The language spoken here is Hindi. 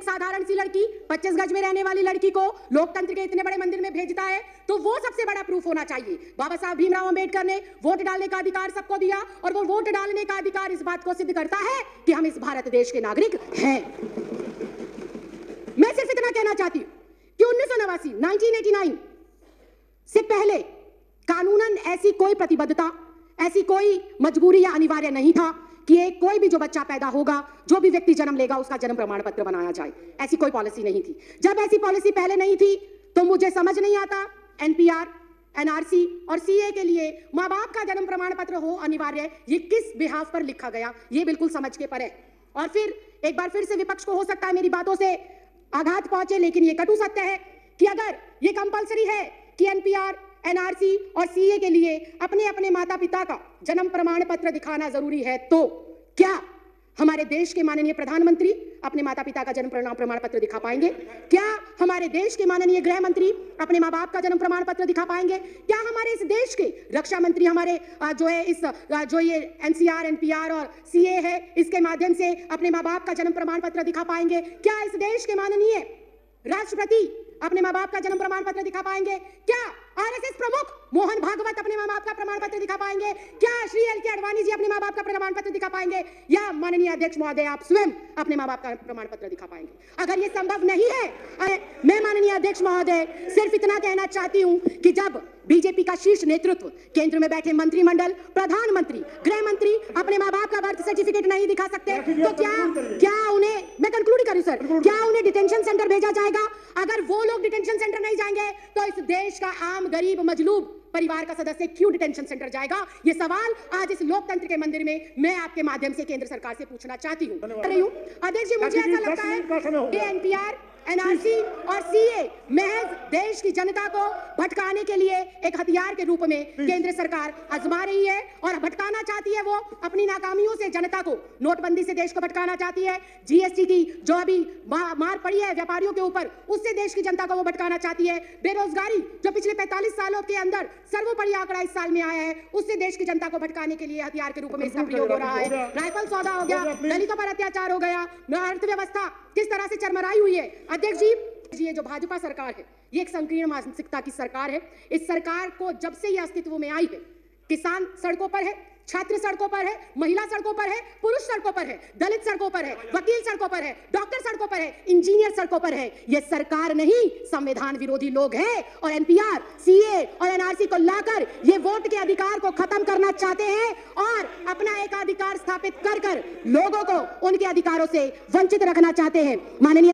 साधारण सी लड़की 25 गज में रहने वाली लड़की को लोकतंत्र के इतने बड़े मंदिर में भेजता है, तो वो सबसे बड़ा प्रूफ होना चाहिए। बाबा साहब भीमराव अंबेडकर ने वोट डालने का अधिकार सबको दिया, और वो वोट डालने का अधिकार इस बात को सिद्ध करता है कि हम इस भारत देश के नागरिक हैं। मैं सिर्फ इतना कहना चाहती हूं कि 1989 से पहले कानूनन ऐसी कोई प्रतिबद्धता, ऐसी कोई मजबूरी या अनिवार्य नहीं था कि कोई भी जो बच्चा पैदा होगा, जो भी व्यक्ति जन्म लेगा, उसका जन्म प्रमाण पत्र बनाया जाए। ऐसी कोई पॉलिसी नहीं थी। जब ऐसी पॉलिसी पहले नहीं थी तो मुझे समझ नहीं आता एनपीआर, एनआरसी और सीए के लिए मां बाप का जन्म प्रमाण पत्र हो अनिवार्य, ये किस बिहाफ पर लिखा गया, ये बिल्कुल समझ के परे। और फिर एक बार फिर से विपक्ष को हो सकता है मेरी बातों से आघात पहुंचे, लेकिन ये कटु सत्य है कि अगर ये कंपलसरी है कि एनपीआर, एनआरसी और सीए के लिए अपने अपने माता पिता का जन्म प्रमाण पत्र दिखाना जरूरी है, तो क्या हमारे देश के माननीय प्रधानमंत्री अपने माता पिता का जन्म प्रमाण पत्र दिखा पाएंगे? क्या हमारे देश के माननीय गृह मंत्री अपने माँ बाप का जन्म प्रमाण पत्र दिखा पाएंगे? क्या हमारे इस देश के रक्षा मंत्री हमारे जो ये एनसीआर, एनपीआर और सीए है, इसके माध्यम से अपने माँ बाप का जन्म प्रमाण पत्र दिखा पाएंगे? क्या इस देश के माननीय राष्ट्रपति अपने माँ बाप का जन्म प्रमाण पत्र दिखा पाएंगे? क्या आरएसएस प्रमुख मोहन भागवत अपने माँ बाप का प्रमाण पत्र दिखा पाएंगे? क्या श्री एल के आडवाणी जी अपने माँ बाप का प्रमाण पत्र दिखा पाएंगे? या माननीय अध्यक्ष महोदय आप स्वयं अपने माँ बाप का प्रमाण पत्र दिखा पाएंगे? अगर ये संभव नहीं है, मैं माननीय अध्यक्ष महोदय सिर्फ इतना कहना चाहती हूँ कि जब बीजेपी का शीर्ष नेतृत्व, केंद्र में बैठे मंत्रिमंडल, प्रधानमंत्री, गृह मंत्री अपने माँ बाप का बर्थ सर्टिफिकेट नहीं दिखा सकते, तो क्या उन्हें, मैं कंक्लूड करूं सर, क्या उन्हें डिटेंशन सेंटर भेजा जाएगा? अगर वो लोग डिटेंशन सेंटर नहीं जाएंगे तो इस देश का आम गरीब मजलूब परिवार का सदस्य क्यों डिटेंशन सेंटर जाएगा? ये सवाल आज इस लोकतंत्र के मंदिर में मैं आपके माध्यम से केंद्र सरकार से पूछना चाहती हूँ। अध्यक्ष जी, मुझे ऐसा लगता है कि एनपीआर, एनआरसी और सीए महज देश की जनता को भटकाने के लिए एक हथियार के रूप में केंद्र सरकार आजमा रही है, और भटकाना चाहती है वो अपनी नाकामियों से जनता को। नोटबंदी से देश को भटकाना चाहती है, जीएसटी की जो अभी मार पड़ी है व्यापारियों के ऊपर, उससे देश की जनता को वो भटकाना चाहती है। बेरोजगारी जो पिछले 45 सालों के अंदर सर्वोपरि आंकड़ा इस साल में आया है, उससे देश की जनता को भटकाने के लिए हथियार के रूप में इसका प्रयोग हो रहा है। राइफल सौदा हो गया, दलितों पर अत्याचार हो गया, अर्थव्यवस्था किस तरह से चरमराई हुई है। अध्यक्ष जी, ये जो भाजपा सरकार है, ये एक संकीर्ण मानसिकता की सरकार है। इस सरकार को जब से ये अस्तित्व में आई है, किसान सड़कों पर है, छात्र सड़कों पर है, महिला सड़कों पर है, पुरुष सड़कों पर है, दलित सड़कों पर है, वकील सड़कों पर है, डॉक्टर सड़कों पर है, इंजीनियर सड़कों पर है। ये सरकार नहीं, संविधान विरोधी लोग हैं, और एनपीआर, सीए और एनआरसी को लाकर ये वोट के अधिकार को खत्म करना चाहते हैं और अपना एक अधिकार स्थापित कर लोगों को उनके अधिकारों से वंचित रखना चाहते हैं। माननीय